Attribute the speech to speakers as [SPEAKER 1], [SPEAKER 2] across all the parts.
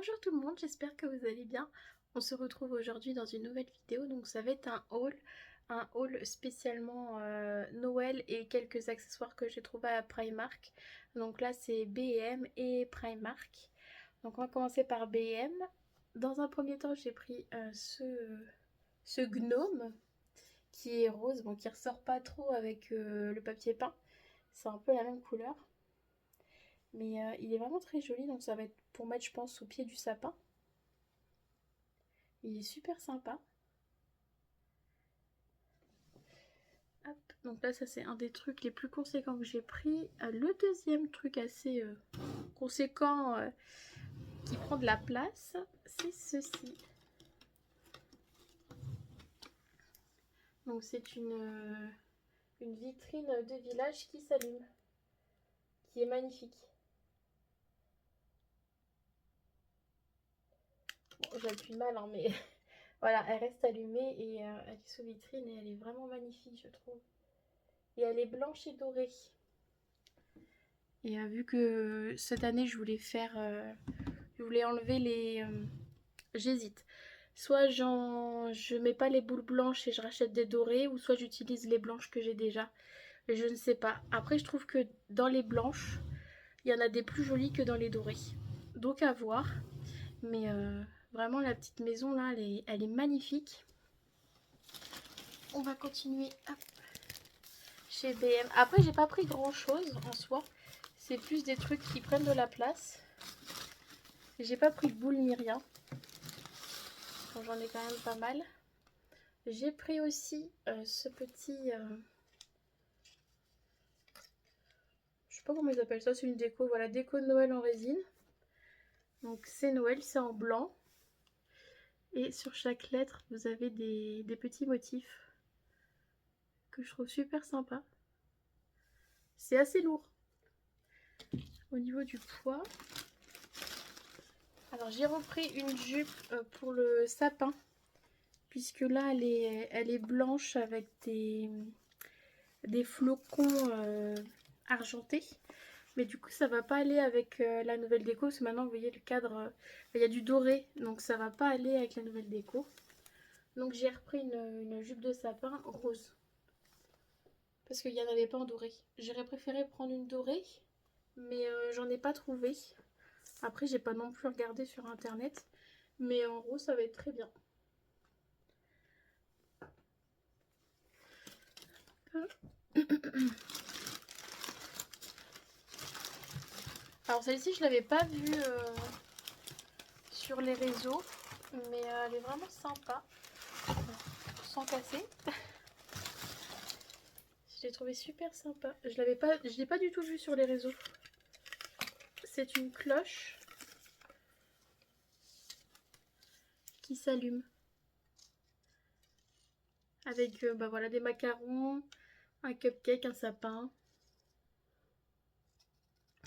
[SPEAKER 1] Bonjour tout le monde, j'espère que vous allez bien. On se retrouve aujourd'hui dans une nouvelle vidéo, donc ça va être un haul spécialement Noël et quelques accessoires que j'ai trouvé à Primark. Donc là c'est B&M et Primark. Donc on va commencer par B&M. Dans un premier temps j'ai pris ce gnome qui est rose, bon qui ressort pas trop avec le papier peint. C'est un peu la même couleur. Mais il est vraiment très joli, donc ça va être pour mettre, je pense, au pied du sapin. Il est super sympa. Hop. Donc là, ça c'est un des trucs les plus conséquents que j'ai pris. Le deuxième truc assez conséquent qui prend de la place, c'est ceci. Donc c'est une vitrine de village qui s'allume, qui est magnifique. Bon, j'appuie mal, hein, mais voilà, elle reste allumée et elle est sous vitrine et elle est vraiment magnifique, je trouve. Et elle est blanche et dorée. Et vu que cette année je voulais enlever les... j'hésite. Soit je mets pas les boules blanches et je rachète des dorées, ou soit j'utilise les blanches que j'ai déjà. Je ne sais pas. Après, je trouve que dans les blanches, il y en a des plus jolies que dans les dorées. Donc à voir. Mais vraiment, la petite maison là, elle est magnifique. On va continuer hop, chez B&M. Après, j'ai pas pris grand chose en soi. C'est plus des trucs qui prennent de la place. J'ai pas pris de boules ni rien. Bon, j'en ai quand même pas mal. J'ai pris aussi ce petit... je sais pas comment ils appellent ça, c'est une déco. Voilà, déco de Noël en résine. Donc c'est Noël, c'est en blanc. Et sur chaque lettre, vous avez des petits motifs que je trouve super sympa. C'est assez lourd. Au niveau du poids... Alors j'ai repris une jupe pour le sapin. Puisque là, elle est blanche avec des flocons argentés. Mais du coup, ça va pas aller avec la nouvelle déco. Parce que maintenant, vous voyez le cadre, il y a du doré. Donc ça va pas aller avec la nouvelle déco. Donc j'ai repris une jupe de sapin rose. Parce qu'il n'y en avait pas en doré. J'aurais préféré prendre une dorée. Mais j'en ai pas trouvé. Après, j'ai pas non plus regardé sur internet. Mais en rose, ça va être très bien. Alors celle-ci, je l'avais pas vue sur les réseaux. Mais elle est vraiment sympa. Sans casser. Je l'ai trouvé super sympa. Je l'ai pas du tout vu sur les réseaux. C'est une cloche qui s'allume avec bah voilà, des macarons, un cupcake, un sapin.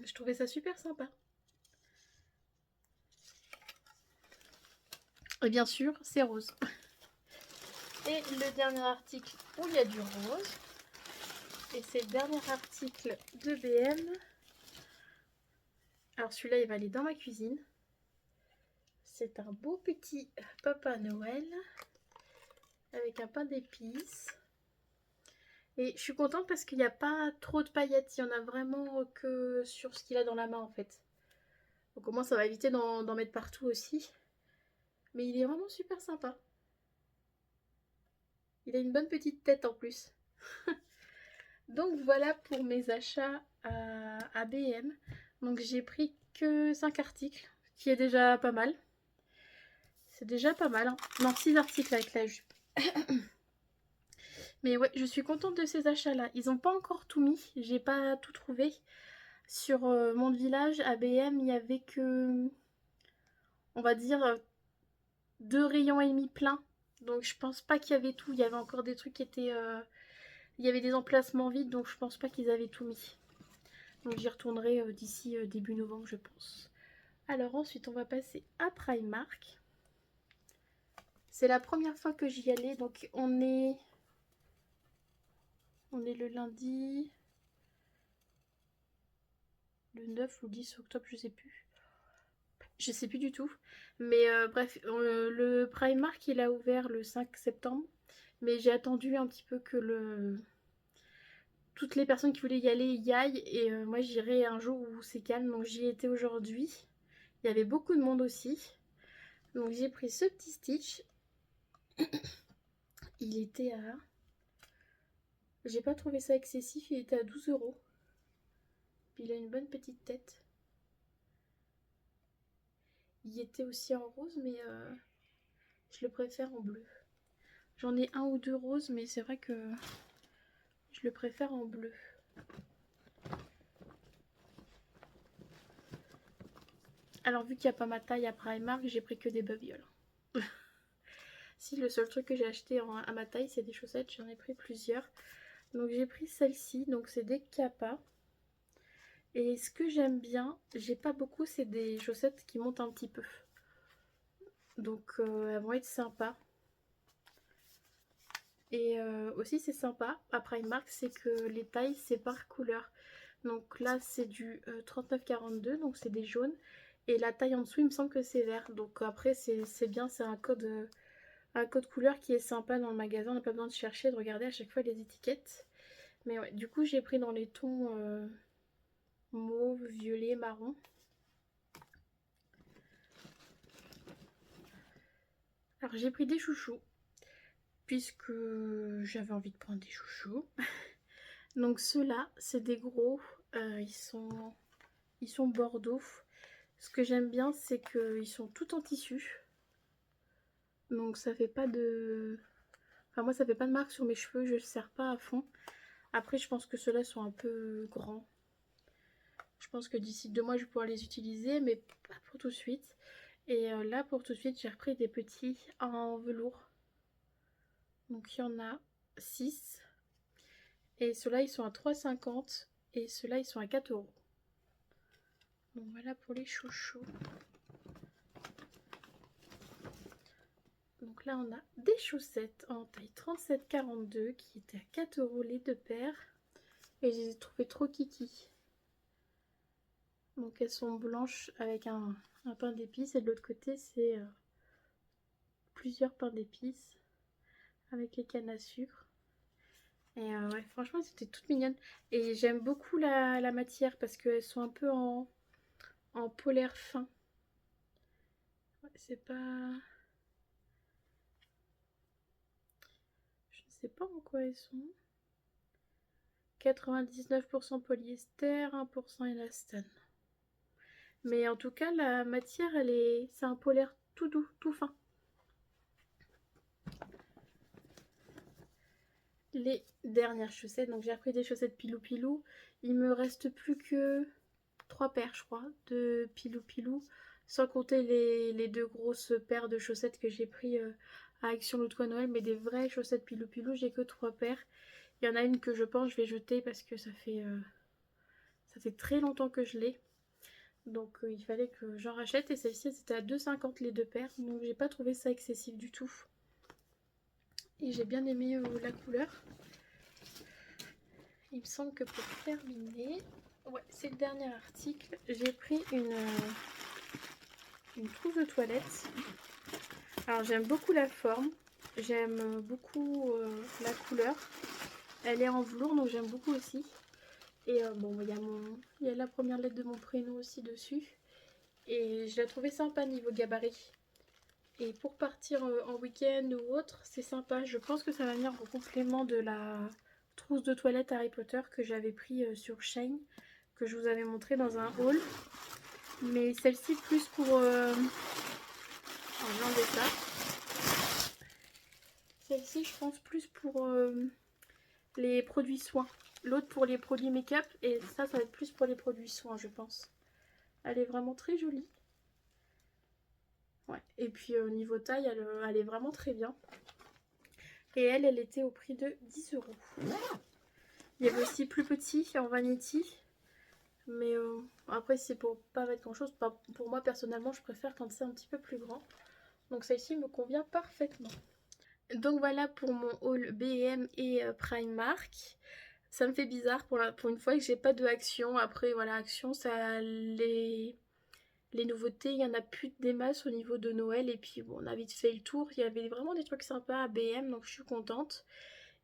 [SPEAKER 1] Je trouvais ça super sympa. Et bien sûr, c'est rose. Et le dernier article où il y a du rose. Et c'est le dernier article de B&M. Alors celui-là, il va aller dans ma cuisine. C'est un beau petit Papa Noël avec un pain d'épices. Et je suis contente parce qu'il n'y a pas trop de paillettes. Il y en a vraiment que sur ce qu'il a dans la main en fait. Donc au moins ça va éviter d'en mettre partout aussi. Mais il est vraiment super sympa. Il a une bonne petite tête en plus. Donc voilà pour mes achats à B&M. Donc j'ai pris que 5 articles, ce qui est déjà pas mal. C'est déjà pas mal, hein. Non, 6 articles avec la jupe. Mais ouais, je suis contente de ces achats-là. Ils n'ont pas encore tout mis, j'ai pas tout trouvé. Sur mon village, à B&M, il y avait que, on va dire, 2 rayons et demi pleins. Donc je pense pas qu'il y avait tout. Il y avait encore des trucs qui étaient... il y avait des emplacements vides, donc je pense pas qu'ils avaient tout mis. Donc j'y retournerai d'ici début novembre, je pense. Alors ensuite, on va passer à Primark. C'est la première fois que j'y allais, donc on est le lundi... le 9 ou 10 octobre, je sais plus. Je sais plus du tout. Mais bref, le Primark il a ouvert le 5 septembre. Mais j'ai attendu un petit peu que toutes les personnes qui voulaient y aller y aillent. Et moi j'irai un jour où c'est calme. Donc j'y étais aujourd'hui. Il y avait beaucoup de monde aussi. Donc j'ai pris ce petit Stitch. Il était à... J'ai pas trouvé ça excessif, il était à 12 €. Puis il a une bonne petite tête. Il était aussi en rose, mais je le préfère en bleu. J'en ai un ou deux roses, mais c'est vrai que je le préfère en bleu. Alors vu qu'il n'y a pas ma taille à Primark, j'ai pris que des babioles. Si, le seul truc que j'ai acheté à ma taille, c'est des chaussettes. J'en ai pris plusieurs. Donc j'ai pris celle-ci, donc c'est des Kappa. Et ce que j'aime bien, j'ai pas beaucoup, c'est des chaussettes qui montent un petit peu. Donc elles vont être sympas. Et aussi c'est sympa à Primark, c'est que les tailles c'est par couleur. Donc là c'est du 39,42, donc c'est des jaunes. Et la taille en dessous il me semble que c'est vert. Donc après c'est bien, c'est un code couleur qui est sympa dans le magasin. On n'a pas besoin de chercher, de regarder à chaque fois les étiquettes. Mais ouais, du coup j'ai pris dans les tons mauve, violet, marron. Alors j'ai pris des chouchous, puisque j'avais envie de prendre des chouchous. Donc ceux-là, c'est des gros, ils sont bordeaux. Ce que j'aime bien, c'est qu'ils sont tout en tissu. Donc ça fait pas de... Enfin moi ça fait pas de marque sur mes cheveux, je ne serre pas à fond. Après je pense que ceux-là sont un peu grands. Je pense que d'ici 2 mois je vais pouvoir les utiliser, mais pas pour tout de suite. Et là pour tout de suite j'ai repris des petits en velours. Donc il y en a 6. Et ceux-là ils sont à 3,50 et ceux-là ils sont à 4 €. Donc voilà pour les chouchous. Donc là on a des chaussettes en taille 37,42 qui étaient à 4 € les deux paires. Et je les ai trouvées trop kiki. Donc elles sont blanches avec un pain d'épices et de l'autre côté c'est plusieurs pains d'épices avec les cannes à sucre. Et ouais, franchement c'était toutes mignonnes. Et j'aime beaucoup la matière parce qu'elles sont un peu en polaire fin. Ouais, c'est pas... Je ne sais pas en quoi elles sont. 99% polyester, 1% élastane. Mais en tout cas, la matière, c'est un polaire tout doux, tout fin. Les dernières chaussettes, donc j'ai repris des chaussettes Pilou Pilou. Il me reste plus que 3 paires, je crois, de Pilou Pilou. Sans compter les 2 grosses paires de chaussettes que j'ai pris à Action l'autre fois Noël. Mais des vraies chaussettes Pilou Pilou, j'ai que 3 paires. Il y en a une que je pense je vais jeter parce que ça fait très longtemps que je l'ai. Donc il fallait que j'en rachète. Et celle-ci, c'était à 2,50 les 2 paires. Donc j'ai pas trouvé ça excessif du tout. Et j'ai bien aimé la couleur. Il me semble que pour terminer, ouais, c'est le dernier article. J'ai pris une trousse de toilette. Alors j'aime beaucoup la forme. J'aime beaucoup la couleur. Elle est en velours, donc j'aime beaucoup aussi. Et bon, il y a la première lettre de mon prénom aussi dessus. Et je la trouvais sympa niveau gabarit. Et pour partir en week-end ou autre, c'est sympa. Je pense que ça va venir en complément de la trousse de toilette Harry Potter que j'avais pris sur Shein, que je vous avais montré dans un haul. Mais celle-ci plus pour... Alors, j'ai enlevé ça. Celle-ci, je pense plus pour les produits soins. L'autre pour les produits make-up. Et ça va être plus pour les produits soins, je pense. Elle est vraiment très jolie. Ouais. Et puis au niveau taille, elle est vraiment très bien. Et elle était au prix de 10 €. Il y avait aussi plus petit en vanity. Mais après, si c'est pour pas mettre grand chose, pour moi personnellement, je préfère quand c'est un petit peu plus grand. Donc celle-ci me convient parfaitement. Donc voilà pour mon haul B&M et Primark. Ça me fait bizarre pour une fois que j'ai pas de Action. Après voilà, Action, ça les nouveautés, il y en a plus des masses au niveau de Noël. Et puis bon, on a vite fait le tour. Il y avait vraiment des trucs sympas à BM, donc je suis contente.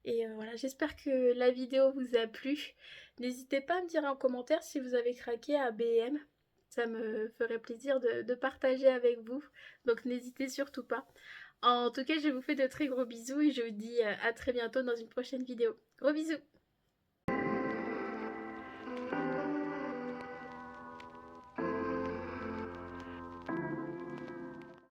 [SPEAKER 1] Et voilà, j'espère que la vidéo vous a plu. N'hésitez pas à me dire en commentaire si vous avez craqué à BM. Ça me ferait plaisir de partager avec vous. Donc n'hésitez surtout pas. En tout cas, je vous fais de très gros bisous et je vous dis à très bientôt dans une prochaine vidéo. Gros bisous!